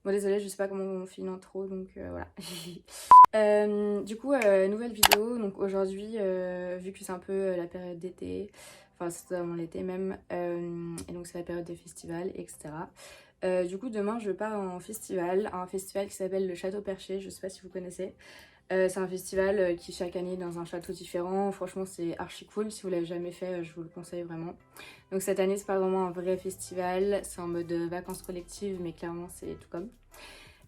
Bon désolée, je sais pas comment on fait une intro donc voilà. Du coup nouvelle vidéo, donc aujourd'hui vu que c'est un peu la période d'été, enfin c'est totalement l'été même, et donc c'est la période des festivals etc. Du coup demain je pars en festival, un festival qui s'appelle le Château Perché, je sais pas si vous connaissez. C'est un festival qui chaque année est dans un château différent, franchement c'est archi cool, si vous l'avez jamais fait je vous le conseille vraiment. Donc cette année c'est pas vraiment un vrai festival, c'est en mode vacances collectives mais clairement c'est tout comme.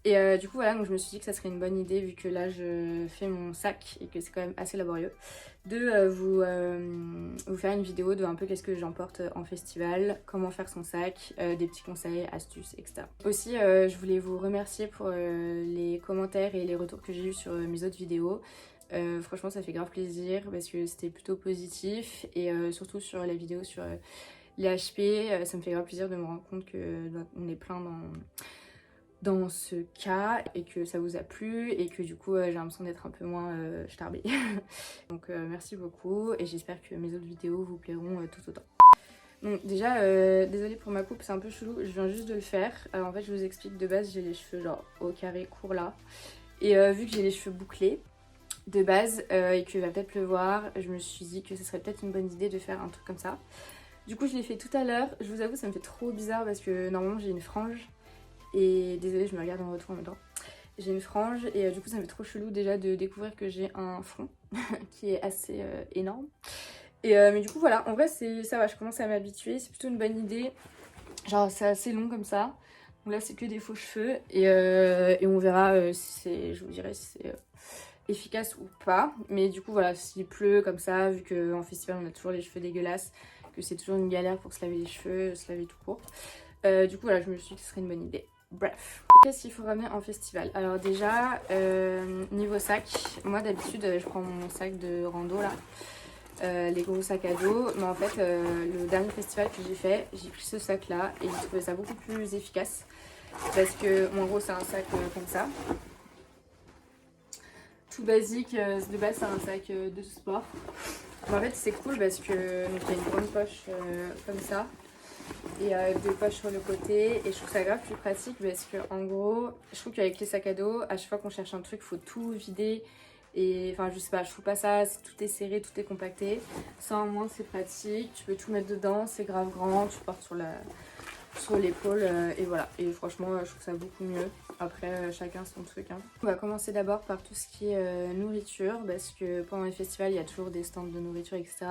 Et du coup voilà, donc je me suis dit que ça serait une bonne idée vu que là je fais mon sac et que c'est quand même assez laborieux de vous faire une vidéo de un peu qu'est-ce que j'emporte en festival, comment faire son sac, des petits conseils, astuces, etc. Aussi je voulais vous remercier pour les commentaires et les retours que j'ai eu sur mes autres vidéos. Franchement ça fait grave plaisir parce que c'était plutôt positif et surtout sur la vidéo sur les HP, ça me fait grave plaisir de me rendre compte qu'on est plein dans ce cas et que ça vous a plu et que du coup j'ai l'impression d'être un peu moins starbée. Donc merci beaucoup et j'espère que mes autres vidéos vous plairont tout autant. Donc déjà désolée pour ma coupe, c'est un peu chelou, je viens juste de le faire. Alors en fait je vous explique, de base j'ai les cheveux genre au carré court là et vu que j'ai les cheveux bouclés de base et qu'il va peut-être pleuvoir, je me suis dit que ce serait peut-être une bonne idée de faire un truc comme ça. Du coup je l'ai fait tout à l'heure, je vous avoue ça me fait trop bizarre parce que normalement j'ai une frange. Et désolée, je me regarde en retour en même temps. J'ai une frange et du coup ça me fait trop chelou déjà de découvrir que j'ai un front qui est assez énorme. Et mais du coup voilà, en vrai ça va, je commence à m'habituer, c'est plutôt une bonne idée. Genre c'est assez long comme ça. Donc là c'est que des faux cheveux et on verra si c'est, je vous dirai si c'est efficace ou pas. Mais du coup voilà, s'il pleut comme ça, vu qu'en festival on a toujours les cheveux dégueulasses, que c'est toujours une galère pour se laver les cheveux, se laver tout court. Du coup voilà, je me suis dit que ce serait une bonne idée. Bref, qu'est-ce qu'il faut ramener en festival? Alors déjà, niveau sac, moi d'habitude je prends mon sac de rando là, les gros sacs à dos, mais en fait le dernier festival que j'ai fait, j'ai pris ce sac là et j'ai trouvé ça beaucoup plus efficace parce que en gros c'est un sac comme ça, tout basique, de base c'est un sac de sport. Mais en fait c'est cool parce que donc, il y a une grande poche comme ça et deux poches sur le côté et je trouve ça grave plus pratique parce que en gros je trouve qu'avec les sacs à dos à chaque fois qu'on cherche un truc faut tout vider et enfin je sais pas, je trouve pas ça, tout est serré, tout est compacté. Ça au moins c'est pratique, tu peux tout mettre dedans, c'est grave grand, tu portes sur l'épaule et voilà, et franchement je trouve ça beaucoup mieux. Après chacun son truc hein. On va commencer d'abord par tout ce qui est nourriture parce que pendant les festivals il y a toujours des stands de nourriture etc.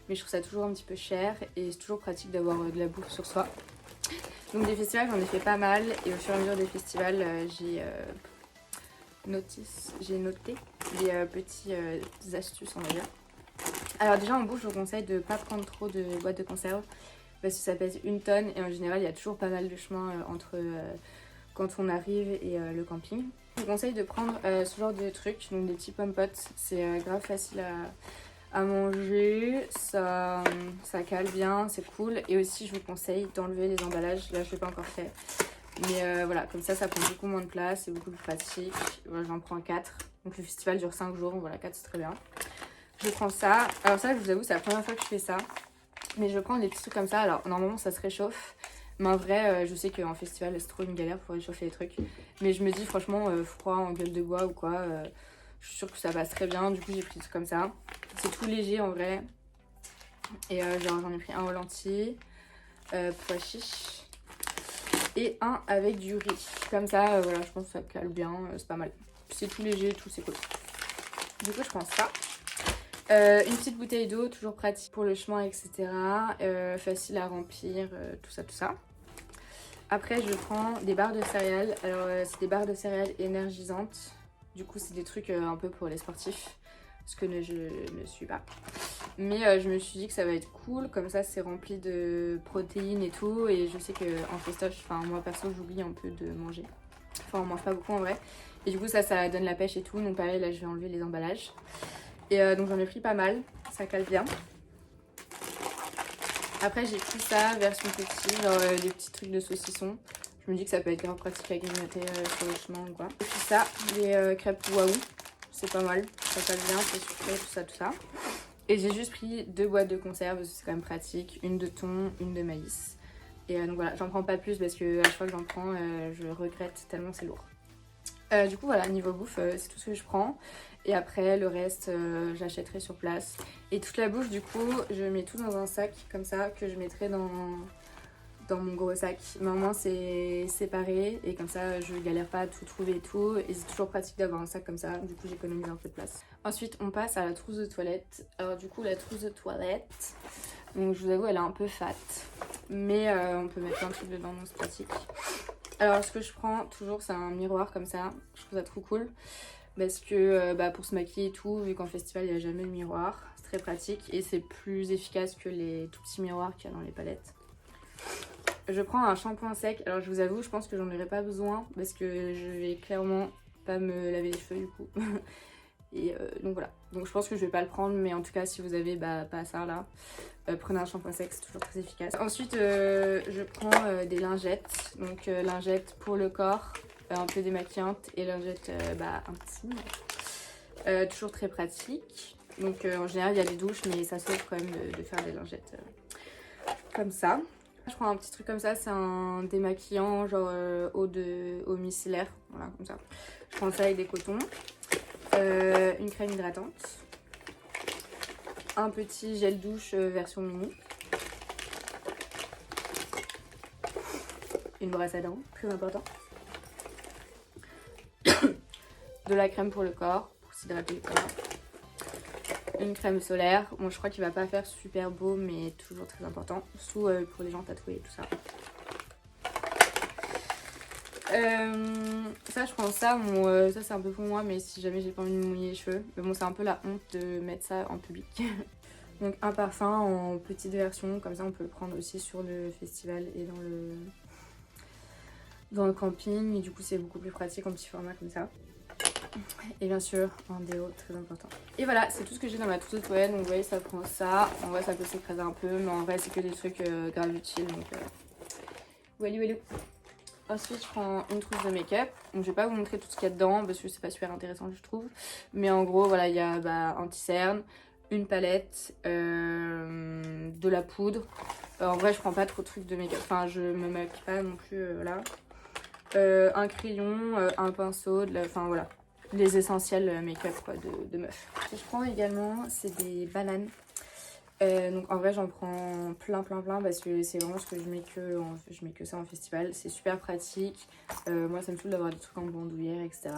Mais je trouve ça toujours un petit peu cher et c'est toujours pratique d'avoir de la bouffe sur soi. Donc des festivals j'en ai fait pas mal et au fur et à mesure des festivals j'ai noté des petites astuces on va dire. Alors déjà en bouffe je vous conseille de ne pas prendre trop de boîtes de conserve parce que ça pèse 1 tonne et en général il y a toujours pas mal de chemin entre quand on arrive et le camping. Je vous conseille de prendre ce genre de trucs, donc des petits pommes-potes, c'est grave facile à manger, ça cale bien, c'est cool. Et aussi je vous conseille d'enlever les emballages, là je l'ai pas encore fait. Mais voilà, comme ça prend beaucoup moins de place, c'est beaucoup plus pratique. Voilà, j'en prends 4, donc le festival dure 5 jours, donc voilà 4 c'est très bien. Je prends ça, alors ça je vous avoue c'est la première fois que je fais ça. Mais je prends des petits trucs comme ça, alors normalement ça se réchauffe. Mais en vrai, je sais qu'en festival c'est trop une galère pour réchauffer les trucs. Mais je me dis franchement, froid en gueule de bois ou quoi, je suis sûre que ça passe très bien. Du coup j'ai pris des trucs comme ça. C'est tout léger en vrai. Et genre j'en ai pris un au lentilles, pois chiches. Et un avec du riz. Comme ça, voilà, je pense que ça cale bien, c'est pas mal. C'est tout léger, tout c'est cool. Du coup je prends ça. Une petite bouteille d'eau, toujours pratique pour le chemin, etc. Facile à remplir, tout ça, tout ça. Après, je prends des barres de céréales. Alors, c'est des barres de céréales énergisantes. Du coup, c'est des trucs un peu pour les sportifs. Ce que je ne suis pas. Mais je me suis dit que ça va être cool. Comme ça, c'est rempli de protéines et tout. Et je sais qu'en festoche, enfin, moi perso, j'oublie un peu de manger. Enfin, on mange pas beaucoup en vrai. Et du coup, ça donne la pêche et tout. Donc, pareil, là, je vais enlever les emballages. Et donc j'en ai pris pas mal, ça cale bien. Après j'ai pris ça, version petit, genre des petits trucs de saucisson. Je me dis que ça peut être grave pratique à grignoter sur le chemin ou quoi. J'ai pris ça, des crêpes waouh, c'est pas mal, ça cale bien, c'est sucré, tout ça, tout ça. Et j'ai juste pris 2 boîtes de conserve, c'est quand même pratique, une de thon, une de maïs. Et donc voilà, j'en prends pas plus parce que à chaque fois que j'en prends, je regrette tellement c'est lourd. Du coup voilà, niveau bouffe, c'est tout ce que je prends. Et après le reste, j'achèterai sur place. Et toute la bouffe du coup, je mets tout dans un sac comme ça que je mettrai dans mon gros sac. Mais au moins c'est séparé et comme ça je galère pas à tout trouver et tout. Et c'est toujours pratique d'avoir un sac comme ça, du coup j'économise un peu de place. Ensuite on passe à la trousse de toilette. Alors du coup la trousse de toilette, donc je vous avoue elle est un peu fat. Mais on peut mettre plein de trucs dedans donc c'est pratique. Alors ce que je prends toujours c'est un miroir comme ça, je trouve ça trop cool. Parce que pour se maquiller et tout, vu qu'en festival il n'y a jamais de miroir, c'est très pratique et c'est plus efficace que les tout petits miroirs qu'il y a dans les palettes. Je prends un shampoing sec, alors je vous avoue je pense que j'en aurai pas besoin parce que je vais clairement pas me laver les cheveux du coup. Et donc voilà, donc je pense que je vais pas le prendre, mais en tout cas si vous avez pas ça là, prenez un shampoing sec, c'est toujours très efficace. Ensuite je prends des lingettes, donc lingettes pour le corps, un peu démaquillante et lingettes intimes, toujours très pratique. Donc en général il y a des douches mais ça sauve quand même de faire des lingettes comme ça. Je prends un petit truc comme ça, c'est un démaquillant genre eau micellaire, voilà comme ça. Je prends ça avec des cotons, une crème hydratante, un petit gel douche version mini, une brosse à dents, très important, de la crème pour le corps, pour s'hydrater le corps, une crème solaire. Bon, je crois qu'il va pas faire super beau, mais toujours très important, surtout pour les gens tatoués et tout ça. Ça je prends ça, bon, ça c'est un peu pour moi, mais si jamais j'ai pas envie de me mouiller les cheveux, mais bon c'est un peu la honte de mettre ça en public. Donc un parfum en petite version, comme ça on peut le prendre aussi sur le festival et dans le camping, et du coup c'est beaucoup plus pratique en petit format comme ça. Et bien sûr un déo très important. Et voilà, c'est tout ce que j'ai dans ma trousse de toilette, donc vous voyez ça prend ça, en vrai ça peut s'écraser un peu, mais en vrai c'est que des trucs grave utiles, donc voilà. Ensuite je prends une trousse de make-up, donc je vais pas vous montrer tout ce qu'il y a dedans parce que c'est pas super intéressant je trouve, mais en gros voilà il y a anti-cerne, une palette, de la poudre, en vrai je prends pas trop de trucs de make-up, enfin je me maquille pas non plus, voilà, un crayon, un pinceau, enfin voilà, les essentiels make-up quoi de meuf. Ce que je prends également c'est des bananes. Donc en vrai j'en prends plein parce que c'est vraiment ce que je mets que ça en festival, c'est super pratique. Moi ça me saoule d'avoir des trucs en bandoulière etc.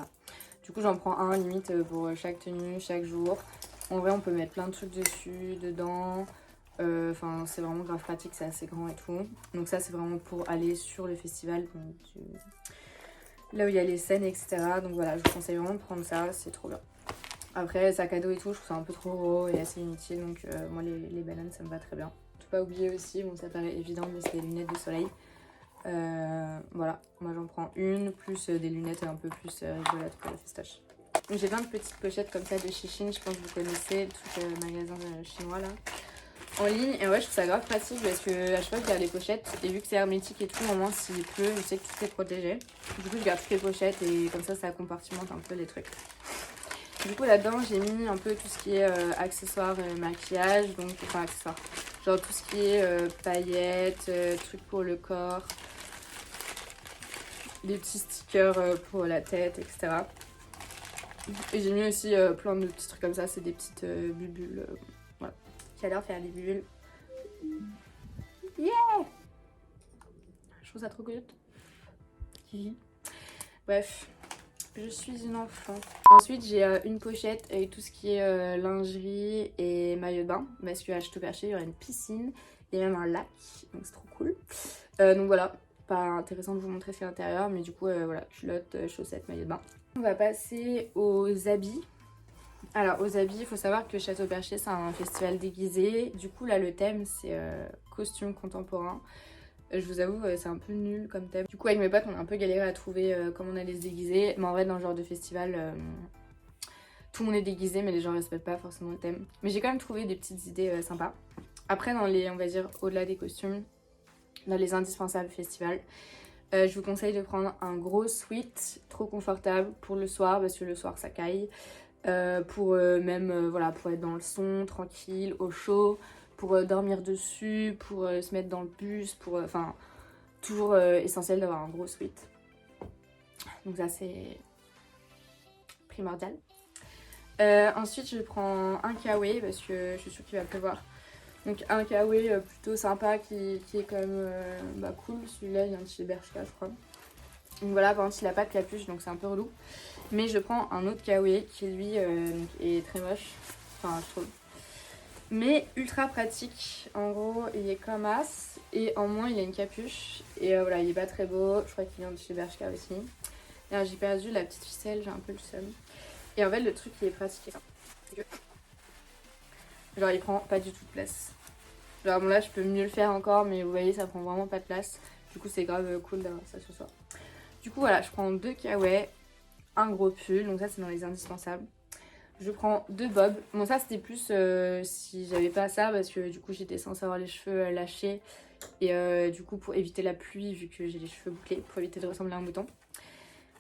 Du coup j'en prends un limite pour chaque tenue, chaque jour. En vrai on peut mettre plein de trucs dessus, dedans, enfin c'est vraiment grave pratique, c'est assez grand et tout. Donc ça c'est vraiment pour aller sur le festival, donc, là où il y a les scènes etc. Donc voilà je vous conseille vraiment de prendre ça, c'est trop bien. Après, sac à dos et tout, je trouve ça un peu trop gros et assez inutile, donc moi les bananes ça me va très bien. Faut pas oublier aussi, bon ça paraît évident, mais c'est des lunettes de soleil. Voilà, moi j'en prends une, plus des lunettes un peu plus rigolotes pour la festoche. J'ai plein de petites pochettes comme ça de Shishin, je pense que vous connaissez, le truc magasin chinois là, en ligne. Et ouais, je trouve ça grave pratique parce que à chaque fois qu'il y a les pochettes, et vu que c'est hermétique et tout, au moins s'il pleut, je sais que tout est protégé. Du coup, je garde toutes les pochettes et comme ça compartimente un peu les trucs. Du coup là-dedans j'ai mis un peu tout ce qui est accessoires maquillage, donc enfin accessoires, genre tout ce qui est paillettes, trucs pour le corps, des petits stickers pour la tête etc. Et j'ai mis aussi plein de petits trucs comme ça, c'est des petites bulles, voilà. J'adore faire des bulles. Yeah! Je trouve ça trop cute. Bref. Je suis une enfant. Ensuite j'ai une pochette avec tout ce qui est lingerie et maillot de bain, parce qu'à Château-Perché il y aura une piscine et même un lac, donc c'est trop cool. Donc voilà, pas intéressant de vous montrer ce qu'il y a à l'intérieur, mais du coup voilà, culotte, chaussettes, maillot de bain. On va passer aux habits. Alors aux habits, il faut savoir que Château-Perché c'est un festival déguisé, du coup là le thème c'est costume contemporain. Je vous avoue, c'est un peu nul comme thème. Du coup, avec mes potes, on a un peu galéré à trouver comment on allait se déguiser. Mais en vrai, dans ce genre de festival, tout le monde est déguisé, mais les gens respectent pas forcément le thème. Mais j'ai quand même trouvé des petites idées sympas. Après, dans les, on va dire, au-delà des costumes, dans les indispensables festivals, je vous conseille de prendre un gros sweat, trop confortable pour le soir, parce que le soir, ça caille. Pour même, voilà, pour être dans le son, tranquille, au chaud. Pour dormir dessus, pour se mettre dans le bus, pour... Enfin, toujours essentiel d'avoir un gros sweat. Donc ça c'est primordial. Ensuite je prends un kawaii parce que je suis sûre qu'il va pleuvoir. Donc un kawaii plutôt sympa qui est quand même cool. Celui-là il est un petit Bershka je crois. Donc voilà, par contre il a pas de capuche donc c'est un peu relou. Mais je prends un autre kawaii qui lui est très moche. Enfin je trouve. Mais ultra pratique. En gros il est comme as. Et en moins il a une capuche. Et voilà il est pas très beau. Je crois qu'il vient de chez Bershka aussi. Et alors, j'ai perdu la petite ficelle, j'ai un peu le seum. Et en fait le truc qui est pratique c'est que genre il prend pas du tout de place. Genre bon là je peux mieux le faire encore mais vous voyez ça prend vraiment pas de place. Du coup c'est grave cool d'avoir ça ce soir. Du coup voilà je prends 2 kawaii, un gros pull, donc ça c'est dans les indispensables. Je prends 2 bobs. Bon ça c'était plus si j'avais pas ça parce que du coup j'étais censée avoir les cheveux lâchés. Et du coup pour éviter la pluie vu que j'ai les cheveux bouclés, pour éviter de ressembler à un mouton.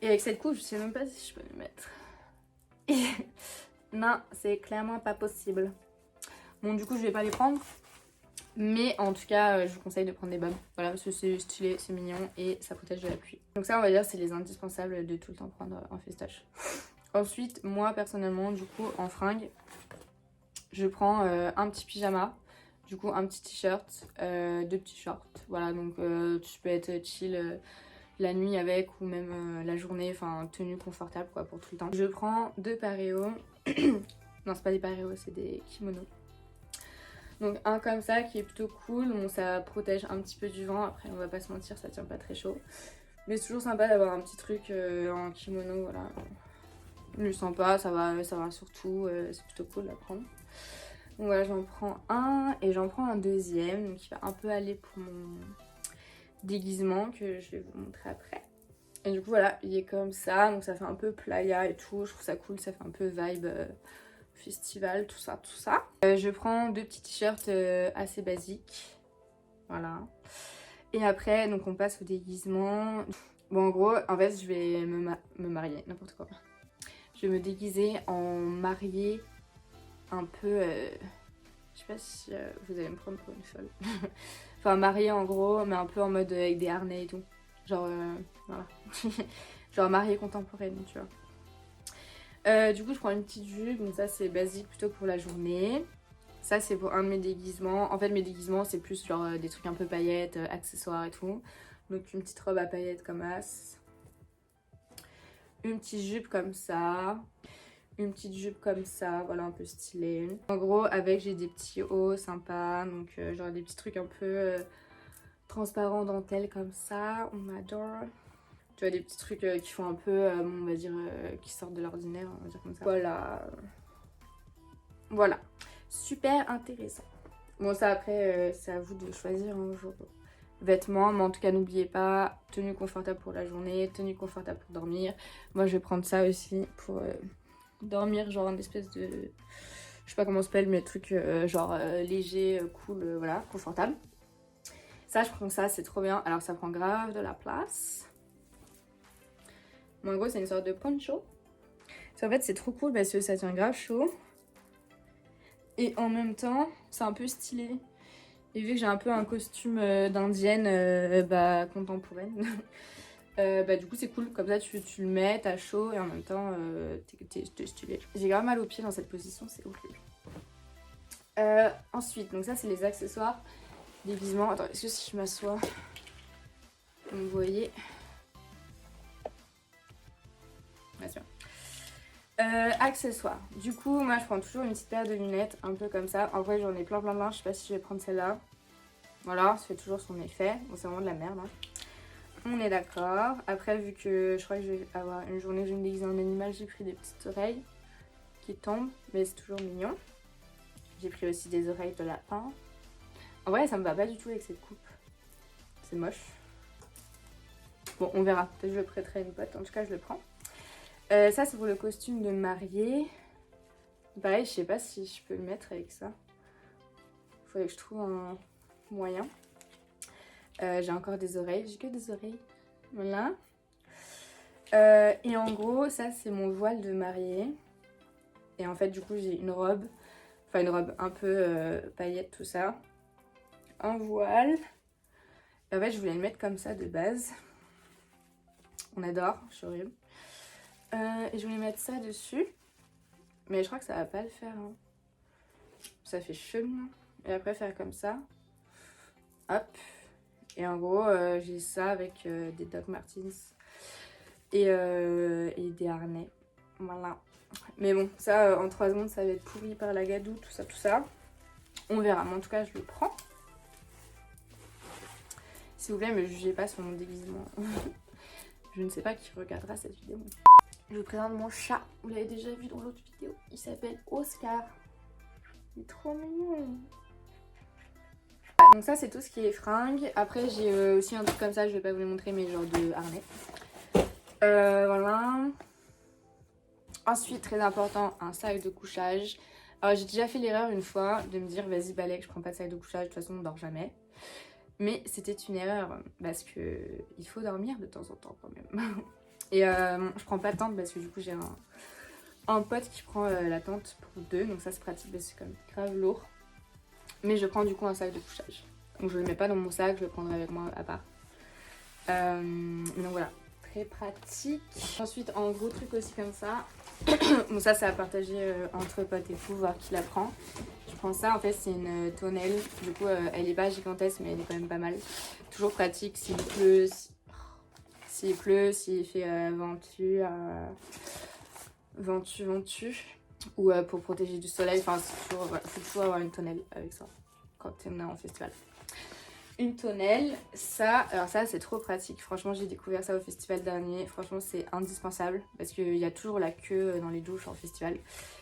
Et avec cette coupe je sais même pas si je peux le mettre. Non c'est clairement pas possible. Bon du coup je vais pas les prendre. Mais en tout cas je vous conseille de prendre des bobs. Voilà parce que c'est stylé, c'est mignon et ça protège de la pluie. Donc ça on va dire c'est les indispensables de tout le temps prendre en festoche. Ensuite moi personnellement du coup en fringues je prends un petit pyjama. Du coup un petit t-shirt, 2 petits shorts. Voilà donc tu peux être chill la nuit avec ou même la journée. Enfin tenue confortable quoi pour tout le temps. Je prends 2 paréos. Non c'est pas des paréos c'est des kimonos. Donc un comme ça qui est plutôt cool, bon ça protège un petit peu du vent, après on va pas se mentir ça tient pas très chaud. Mais c'est toujours sympa d'avoir un petit truc en kimono, voilà. Le sympa, ça va surtout, c'est plutôt cool à prendre. Donc voilà j'en prends un et j'en prends un deuxième, donc qui va un peu aller pour mon déguisement que je vais vous montrer après. Et du coup voilà, il est comme ça, donc ça fait un peu playa et tout, je trouve ça cool, ça fait un peu vibe festival, tout ça, tout ça. Je prends 2 petits t-shirts assez basiques, voilà. Et après, donc on passe au déguisement. Bon en gros, en fait je vais me marier, n'importe quoi. Je vais me déguiser en mariée un peu... je sais pas si vous allez me prendre pour une folle. Enfin mariée en gros, mais un peu en mode avec des harnais et tout. Genre, voilà. Genre mariée contemporaine, tu vois. Du coup je prends une petite jupe, donc ça c'est basique plutôt pour la journée. Ça c'est pour un de mes déguisements. En fait mes déguisements c'est plus genre des trucs un peu paillettes, accessoires et tout. Donc une petite robe à paillettes comme as. Une petite jupe comme ça. Une petite jupe comme ça, voilà un peu stylée. En gros avec j'ai des petits hauts sympas, donc genre des petits trucs un peu transparents dentelle comme ça, on adore. Tu vois des petits trucs qui font un peu, on va dire, qui sortent de l'ordinaire, on va dire comme ça. Voilà. Voilà. Super intéressant. Bon ça après, c'est à vous de choisir un jour vêtements. Mais en tout cas n'oubliez pas, tenue confortable pour la journée, tenue confortable pour dormir. Moi je vais prendre ça aussi pour dormir, genre une espèce de... Je sais pas comment ça s'appelle, mais truc genre léger, cool, voilà, confortable. Ça je prends ça, c'est trop bien. Alors ça prend grave de la place. Bon, en gros c'est une sorte de poncho. En fait c'est trop cool parce que ça tient grave chaud. Et en même temps c'est un peu stylé. Et vu que j'ai un peu un costume d'indienne contemporaine. Du coup c'est cool, comme ça tu le mets, t'as chaud et en même temps t'es stylé. J'ai grave mal aux pieds dans cette position, c'est horrible. Ensuite, donc ça c'est les accessoires, déguisement. Attends, est-ce que si je m'assois, vous voyez. Bien sûr. Accessoires. Du coup, moi je prends toujours une petite paire de lunettes, un peu comme ça. En vrai j'en ai plein, je sais pas si je vais prendre celle-là. Voilà, ça fait toujours son effet. Bon c'est vraiment de la merde hein. On est d'accord. Après, vu que je crois que je vais avoir une journée où je vais me déguiser en animal, j'ai pris des petites oreilles qui tombent, mais c'est toujours mignon. J'ai pris aussi des oreilles de lapin. En vrai, ça me va pas du tout avec cette coupe. C'est moche. Bon, on verra. Peut-être que je le prêterai à une pote. En tout cas, je le prends. Ça, c'est pour le costume de mariée. Pareil, je sais pas si je peux le mettre avec ça. Il faudrait que je trouve un moyen. J'ai encore des oreilles, j'ai que des oreilles, voilà. Et en gros ça c'est mon voile de mariée. Et en fait du coup j'ai une robe, enfin une robe un peu paillettes tout ça. Un voile En fait je voulais le mettre comme ça de base. On adore, je suis horrible. Et je voulais mettre ça dessus. Mais je crois que ça va pas le faire. Hein. Ça fait chelou. Et après faire comme ça. Hop. Et en gros j'ai ça avec des Doc Martens. Et des harnais. Voilà. Mais bon, ça en 3 secondes ça va être pourri par la gadoue, tout ça, tout ça. On verra, mais en tout cas je le prends. S'il vous plaît, me jugez pas sur mon déguisement. Je ne sais pas qui regardera cette vidéo. Je vous présente mon chat. Vous l'avez déjà vu dans l'autre vidéo. Il s'appelle Oscar. Il est trop mignon. Donc ça c'est tout ce qui est fringues. Après j'ai aussi un truc comme ça, je vais pas vous le montrer, mais genre de harnais. Voilà. Ensuite, très important, un sac de couchage. Alors j'ai déjà fait l'erreur une fois de me dire vas-y balai, je prends pas de sac de couchage, de toute façon on dort jamais. Mais c'était une erreur parce que il faut dormir de temps en temps quand même. Et je prends pas de tente parce que du coup j'ai un pote qui prend la tente pour 2, donc ça c'est pratique parce que c'est quand même grave lourd. Mais je prends du coup un sac de couchage. Donc je le mets pas dans mon sac, je le prendrai avec moi à part. Donc voilà, très pratique. Ensuite en gros truc aussi comme ça. Bon ça c'est à partager entre potes et tout, voir qui la prend. Je prends ça, en fait c'est une tonnelle. Du coup elle est pas gigantesque mais elle est quand même pas mal. Toujours pratique s'il pleut, s'il fait ventu. Ou pour protéger du soleil. Enfin faut toujours avoir une tonnelle avec ça quand on est en festival. Une tonnelle, alors ça c'est trop pratique, franchement j'ai découvert ça au festival dernier, franchement c'est indispensable parce qu'il y a toujours la queue dans les douches en festival.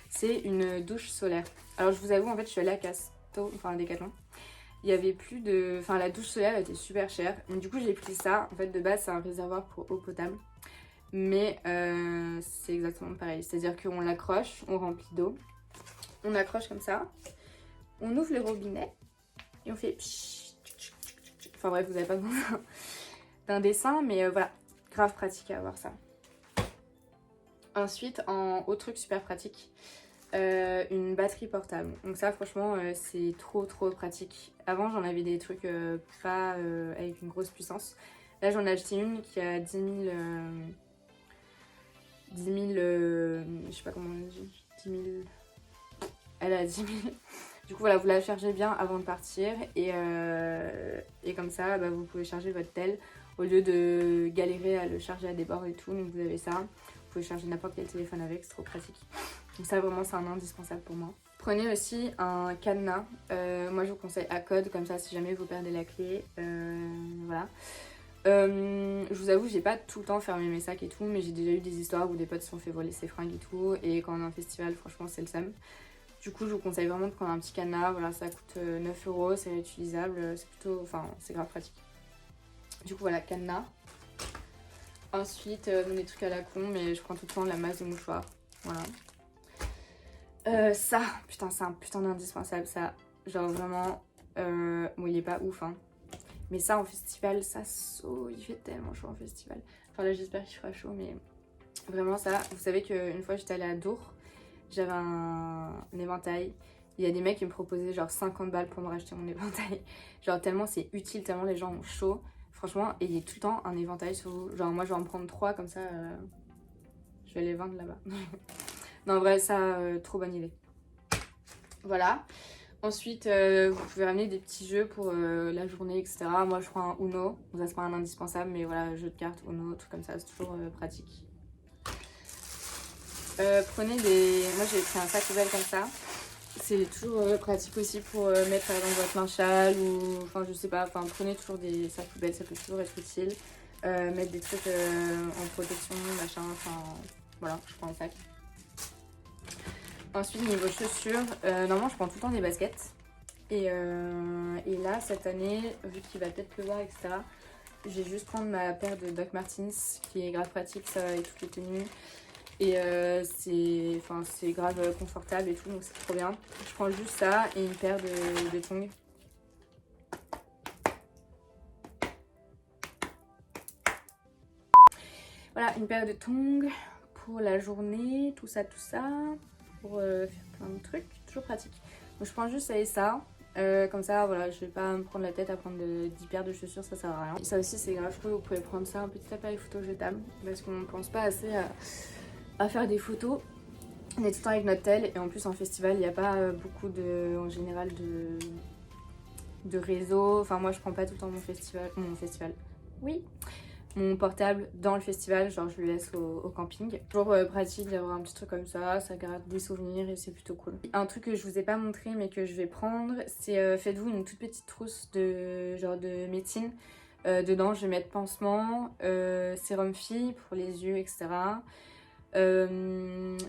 C'est une douche solaire. Alors je vous avoue en fait je suis allée à Casto, enfin à Decathlon, il y avait plus de, enfin la douche solaire était super chère, donc du coup j'ai pris ça, en fait de base c'est un réservoir pour eau potable, mais c'est exactement pareil, c'est à dire qu'on l'accroche, on remplit d'eau, on accroche comme ça, on ouvre le robinet et on fait pshhh. Enfin bref, vous n'avez pas besoin d'un dessin, mais voilà, grave pratique à avoir ça. Ensuite, en autre truc super pratique, une batterie portable. Donc ça, franchement, c'est trop pratique. Avant, j'en avais des trucs pas avec une grosse puissance. Là, j'en ai acheté une qui a 10 000... je sais pas comment on dit, 10 000... Elle a 10 000... Du coup voilà, vous la chargez bien avant de partir et comme ça bah, vous pouvez charger votre tel au lieu de galérer à le charger à des bords et tout. Donc vous avez ça, vous pouvez charger n'importe quel téléphone avec, c'est trop pratique. Donc ça vraiment c'est un indispensable pour moi. Prenez aussi un cadenas, moi je vous conseille à code comme ça si jamais vous perdez la clé, voilà. Je vous avoue j'ai pas tout le temps fermé mes sacs et tout, mais j'ai déjà eu des histoires où des potes se sont fait voler ses fringues et tout, et quand on est en festival franchement c'est le seum. Du coup, je vous conseille vraiment de prendre un petit cadenas. Voilà, ça coûte 9 €, c'est réutilisable, c'est plutôt, enfin, c'est grave pratique. Du coup, voilà, cadenas. Ensuite, des trucs à la con, mais je prends tout le temps la masse de mouchoirs. Voilà. Ça, putain, c'est un putain d'indispensable, ça. Genre vraiment, bon, il est pas ouf, hein. Mais ça, en festival, ça saute. Il fait tellement chaud en festival. Enfin, là, j'espère qu'il fera chaud, mais vraiment, ça. Vous savez qu'une fois, j'étais allée à Dour. J'avais un éventail. Il y a des mecs qui me proposaient genre 50 balles pour me racheter mon éventail. Genre tellement c'est utile, tellement les gens ont chaud. Franchement, ayez tout le temps un éventail sur vous. Genre moi je vais en prendre 3 comme ça. Je vais les vendre là-bas. Non en vrai ça, trop bonne idée. Voilà. Ensuite vous pouvez ramener des petits jeux pour la journée etc. Moi je prends un Uno. Donc ça c'est pas un indispensable mais voilà, jeu de cartes, Uno, truc comme ça, c'est toujours pratique. Prenez des... Moi j'ai pris un sac poubelle comme ça. C'est toujours pratique aussi pour mettre dans votre Marshall ou... Enfin je sais pas, enfin prenez toujours des sacs poubelles, ça peut toujours être utile. Mettre des trucs en protection, machin, enfin voilà, je prends un sac. Ensuite niveau chaussures, normalement je prends tout le temps des baskets. Et là cette année, vu qu'il va peut-être pleuvoir etc. Je vais juste prendre ma paire de Doc Martens qui est grave pratique, ça va avec toutes les tenues. Et c'est grave confortable et tout, donc c'est trop bien. Je prends juste ça et une paire de tongs. Voilà, une paire de tongs pour la journée, tout ça, pour faire plein de trucs, toujours pratique. Donc je prends juste ça et ça. Comme ça, voilà, je vais pas me prendre la tête à prendre 10 paires de chaussures, ça sert à rien. Ça aussi, c'est grave cool, vous pouvez prendre ça, un petit appareil photo jetable, parce qu'on pense pas assez à faire des photos. On est tout le temps avec notre tel, et en plus en festival, il n'y a pas beaucoup en général de réseaux. Enfin, moi, je prends pas tout le temps oui, mon portable dans le festival, genre je le laisse au camping. Toujours pratique d'avoir un petit truc comme ça garde des souvenirs et c'est plutôt cool. Un truc que je vous ai pas montré mais que je vais prendre, c'est faites-vous une toute petite trousse de genre de médecine. Dedans je vais mettre pansement, sérum fille pour les yeux, etc.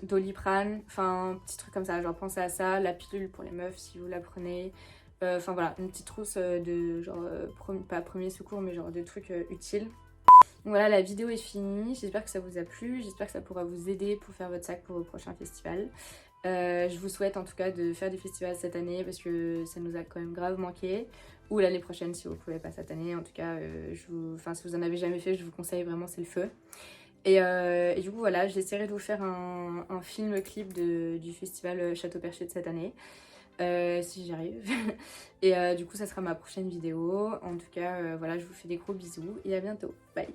Doliprane, enfin un petit truc comme ça, genre pensez à ça, la pilule pour les meufs si vous la prenez. Enfin voilà, une petite trousse de genre, pas premier secours mais genre de trucs utiles. Donc voilà, la vidéo est finie, j'espère que ça vous a plu, j'espère que ça pourra vous aider pour faire votre sac pour vos prochains festivals. Je vous souhaite en tout cas de faire des festivals cette année parce que ça nous a quand même grave manqué. Ou l'année prochaine si vous ne pouvez pas cette année, en tout cas, si vous en avez jamais fait, je vous conseille vraiment, c'est le feu. Et du coup voilà, j'essaierai de vous faire un film clip du festival Château Perché de cette année. Si j'y arrive. Et du coup ça sera ma prochaine vidéo. En tout cas voilà, je vous fais des gros bisous et à bientôt. Bye.